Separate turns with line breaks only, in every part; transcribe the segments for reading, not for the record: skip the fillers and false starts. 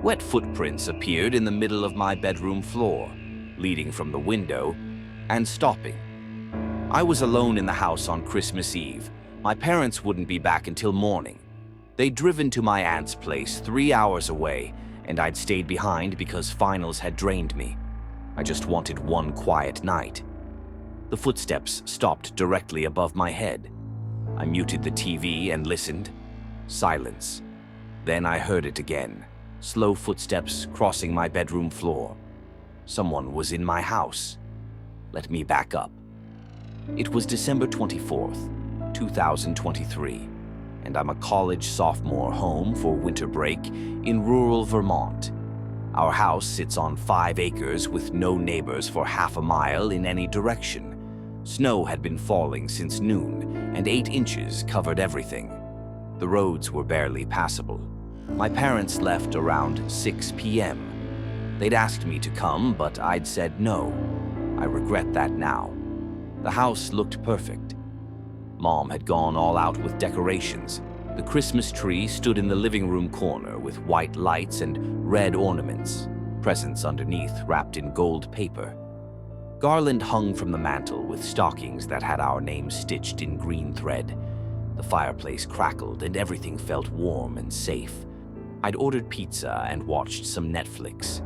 Wet footprints appeared in the middle of my bedroom floor, leading from the window and stopping. I was alone in the house on Christmas Eve. My parents wouldn't be back until morning. They'd driven to my aunt's place 3 hours away, and I'd stayed behind because finals had drained me. I just wanted one quiet night. The footsteps stopped directly above my head. I muted the TV and listened. Silence. Then I heard it again. Slow footsteps crossing my bedroom floor. Someone was in my house. Let me back up. It was December 24th, 2023, and I'm a college sophomore home for winter break in rural Vermont. Our house sits on 5 acres with no neighbors for half a mile in any direction. Snow had been falling since noon, and 8 inches covered everything. The roads were barely passable. My parents left around 6 p.m. They'd asked me to come, but I'd said no. I regret that now. The house looked perfect. Mom had gone all out with decorations. The Christmas tree stood in the living room corner with white lights and red ornaments, presents underneath wrapped in gold paper. Garland hung from the mantel with stockings that had our names stitched in green thread. The fireplace crackled and everything felt warm and safe. I'd ordered pizza and watched some Netflix.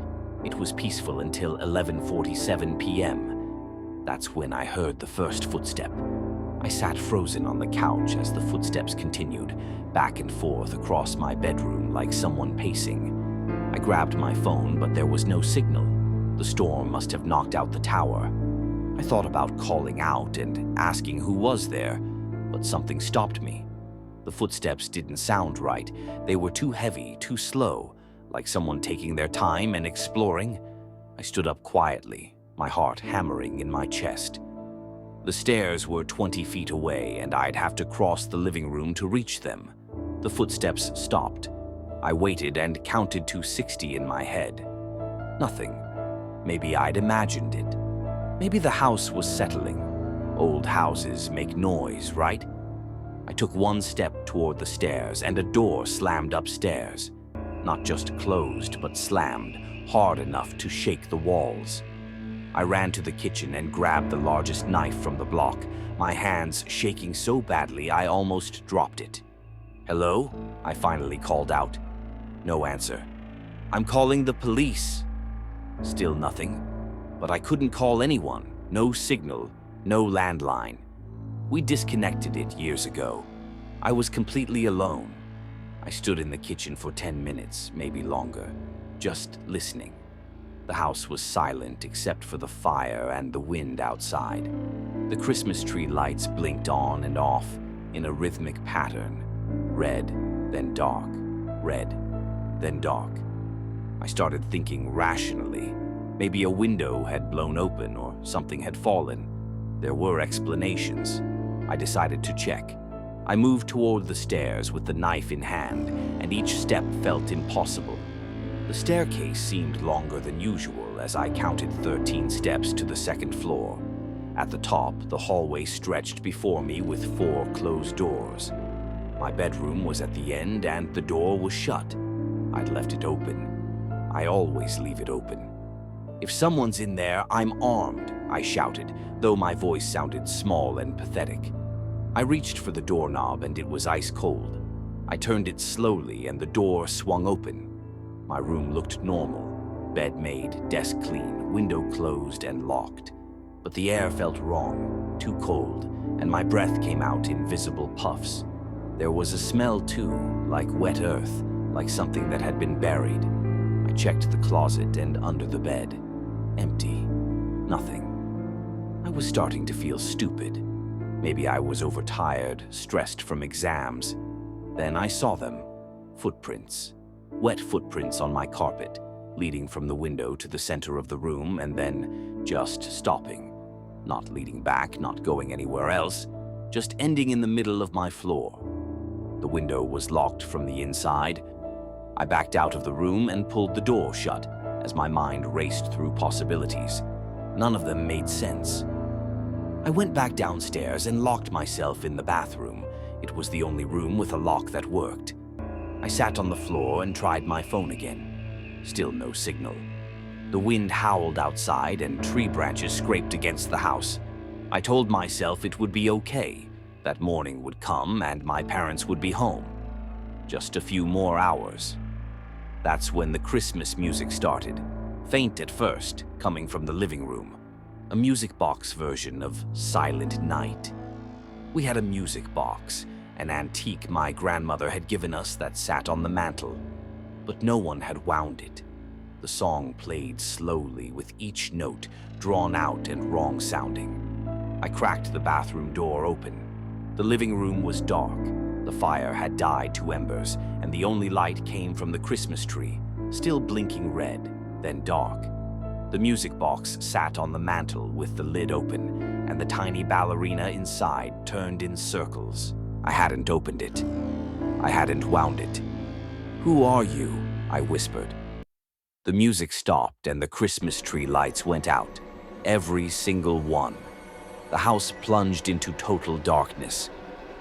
It was peaceful until 11:47 p.m. That's when I heard the first footstep. I sat frozen on the couch as the footsteps continued, back and forth across my bedroom like someone pacing. I grabbed my phone, but there was no signal. The storm must have knocked out the tower. I thought about calling out and asking who was there, but something stopped me. The footsteps didn't sound right. They were too heavy, too slow, like someone taking their time and exploring. I stood up quietly, my heart hammering in my chest. The stairs were 20 feet away, and I'd have to cross the living room to reach them. The footsteps stopped. I waited and counted to 60 in my head. Nothing. Maybe I'd imagined it. Maybe the house was settling. Old houses make noise, right? I took one step toward the stairs, and a door slammed upstairs. Not just closed, but slammed, hard enough to shake the walls. I ran to the kitchen and grabbed the largest knife from the block, my hands shaking so badly I almost dropped it. "Hello?" I finally called out. No answer. "I'm calling the police." Still nothing. But I couldn't call anyone. No signal, no landline. We disconnected it years ago. I was completely alone. I stood in the kitchen for 10 minutes, maybe longer, just listening. The house was silent except for the fire and the wind outside. The Christmas tree lights blinked on and off in a rhythmic pattern. Red, then dark. Red, then dark. I started thinking rationally. Maybe a window had blown open or something had fallen. There were explanations. I decided to check. I moved toward the stairs with the knife in hand, and each step felt impossible. The staircase seemed longer than usual as I counted 13 steps to the second floor. At the top, the hallway stretched before me with 4 closed doors. My bedroom was at the end and the door was shut. I'd left it open. I always leave it open. "If someone's in there, I'm armed," I shouted, though my voice sounded small and pathetic. I reached for the doorknob and it was ice cold. I turned it slowly and the door swung open. My room looked normal. Bed made, desk clean, window closed and locked. But the air felt wrong, too cold, and my breath came out in visible puffs. There was a smell too, like wet earth, like something that had been buried. I checked the closet and under the bed. Empty. Nothing. I was starting to feel stupid. Maybe I was overtired, stressed from exams. Then I saw them. Footprints. Wet footprints on my carpet, leading from the window to the center of the room and then just stopping. Not leading back, not going anywhere else, just ending in the middle of my floor. The window was locked from the inside. I backed out of the room and pulled the door shut as my mind raced through possibilities. None of them made sense. I went back downstairs and locked myself in the bathroom. It was the only room with a lock that worked. I sat on the floor and tried my phone again. Still no signal. The wind howled outside and tree branches scraped against the house. I told myself it would be okay, that morning would come and my parents would be home. Just a few more hours. That's when the Christmas music started, faint at first, coming from the living room. A music box version of Silent Night. We had a music box, an antique my grandmother had given us that sat on the mantel, but no one had wound it. The song played slowly with each note drawn out and wrong sounding. I cracked the bathroom door open. The living room was dark. The fire had died to embers, and the only light came from the Christmas tree, still blinking red, then dark. The music box sat on the mantel with the lid open, and the tiny ballerina inside turned in circles. I hadn't opened it. I hadn't wound it. "Who are you?" I whispered. The music stopped and the Christmas tree lights went out. Every single one. The house plunged into total darkness.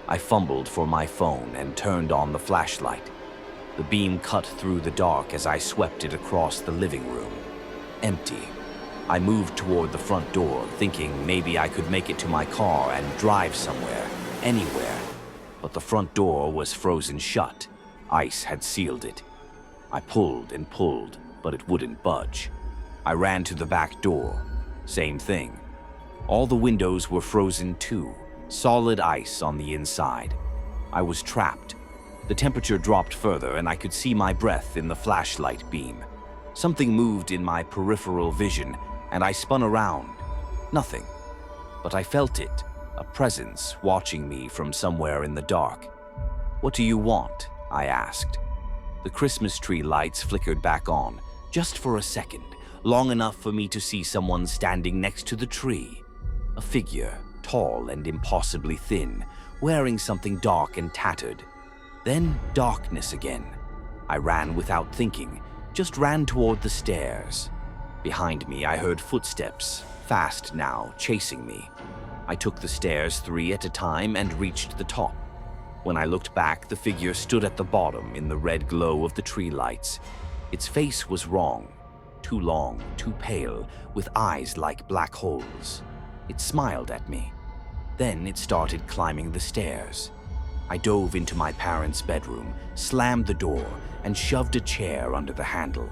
I fumbled for my phone and turned on the flashlight. The beam cut through the dark as I swept it across the living room. Empty. I moved toward the front door, thinking maybe I could make it to my car and drive somewhere, anywhere. But the front door was frozen shut. Ice had sealed it. I pulled and pulled, but it wouldn't budge. I ran to the back door. Same thing. All the windows were frozen too, solid ice on the inside. I was trapped. The temperature dropped further and I could see my breath in the flashlight beam. Something moved in my peripheral vision and I spun around. Nothing. But I felt it, a presence watching me from somewhere in the dark. "What do you want?" I asked. The Christmas tree lights flickered back on, just for a second, long enough for me to see someone standing next to the tree. A figure, tall and impossibly thin, wearing something dark and tattered. Then darkness again. I ran without thinking, just ran toward the stairs. Behind me, I heard footsteps, fast now, chasing me. I took the stairs 3 at a time and reached the top. When I looked back, the figure stood at the bottom in the red glow of the tree lights. Its face was wrong. Too long, too pale, with eyes like black holes. It smiled at me. Then it started climbing the stairs. I dove into my parents' bedroom, slammed the door, and shoved a chair under the handle.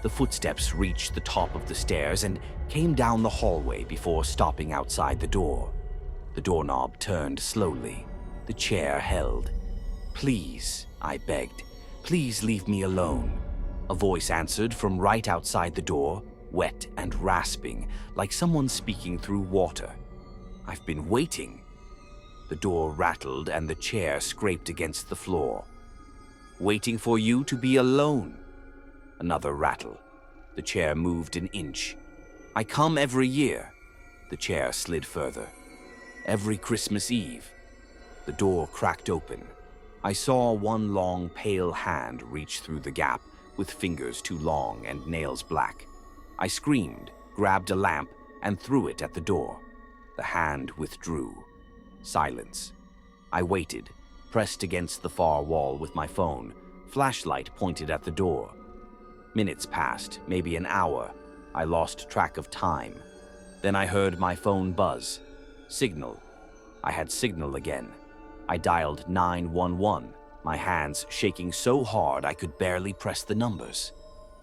The footsteps reached the top of the stairs and came down the hallway before stopping outside the door. The doorknob turned slowly. The chair held. "Please," I begged, "please leave me alone." A voice answered from right outside the door, wet and rasping, like someone speaking through water. "I've been waiting." The door rattled and the chair scraped against the floor. "Waiting for you to be alone." Another rattle. The chair moved an inch. "I come every year." The chair slid further. "Every Christmas Eve." The door cracked open. I saw one long, pale hand reach through the gap, with fingers too long and nails black. I screamed, grabbed a lamp, and threw it at the door. The hand withdrew. Silence. I waited, pressed against the far wall with my phone, flashlight pointed at the door. Minutes passed, maybe an hour. I lost track of time. Then I heard my phone buzz. Signal. I had signal again. I dialed 911, my hands shaking so hard I could barely press the numbers.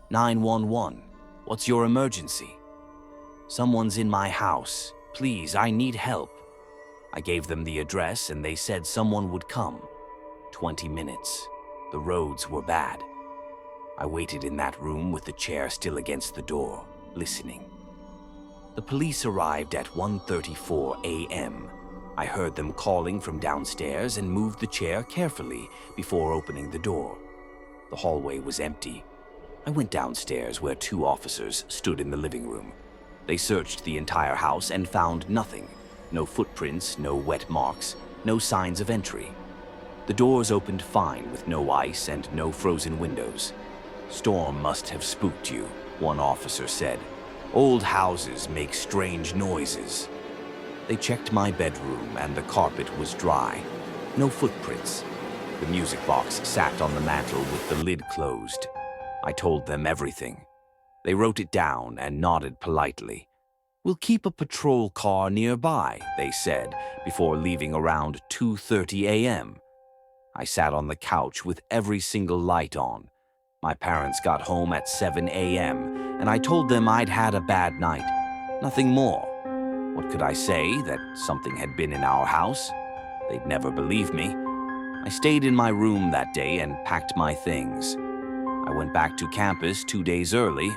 911, what's your emergency? Someone's in my house. Please, I need help. I gave them the address and they said someone would come. 20 minutes. The roads were bad. I waited in that room with the chair still against the door, listening. The police arrived at 1:34 a.m. I heard them calling from downstairs and moved the chair carefully before opening the door. The hallway was empty. I went downstairs where 2 officers stood in the living room. They searched the entire house and found nothing. No footprints, no wet marks, no signs of entry. The doors opened fine with no ice and no frozen windows. "Storm must have spooked you," one officer said. "Old houses make strange noises." They checked my bedroom and the carpet was dry. No footprints. The music box sat on the mantel with the lid closed. I told them everything. They wrote it down and nodded politely. "We'll keep a patrol car nearby," they said, before leaving around 2:30 a.m. I sat on the couch with every single light on. My parents got home at 7 a.m., and I told them I'd had a bad night. Nothing more. What could I say? That something had been in our house? They'd never believe me. I stayed in my room that day and packed my things. I went back to campus 2 days early.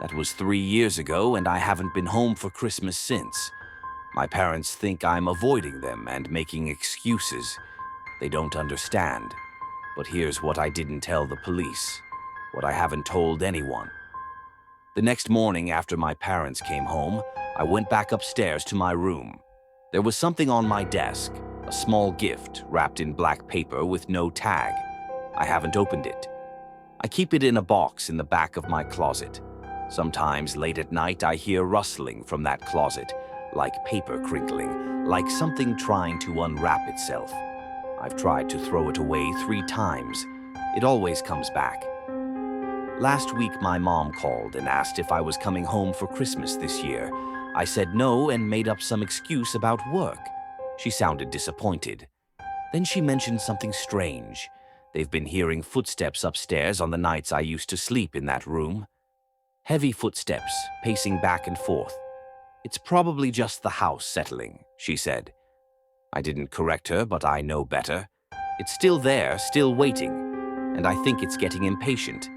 That was 3 years ago, and I haven't been home for Christmas since. My parents think I'm avoiding them and making excuses. They don't understand. But here's what I didn't tell the police, what I haven't told anyone. The next morning after my parents came home, I went back upstairs to my room. There was something on my desk, a small gift wrapped in black paper with no tag. I haven't opened it. I keep it in a box in the back of my closet. Sometimes late at night I hear rustling from that closet, like paper crinkling, like something trying to unwrap itself. I've tried to throw it away 3 times. It always comes back. Last week my mom called and asked if I was coming home for Christmas this year. I said no and made up some excuse about work. She sounded disappointed. Then she mentioned something strange. They've been hearing footsteps upstairs on the nights I used to sleep in that room. Heavy footsteps, pacing back and forth. "It's probably just the house settling," she said. I didn't correct her, but I know better. It's still there, still waiting, and I think it's getting impatient.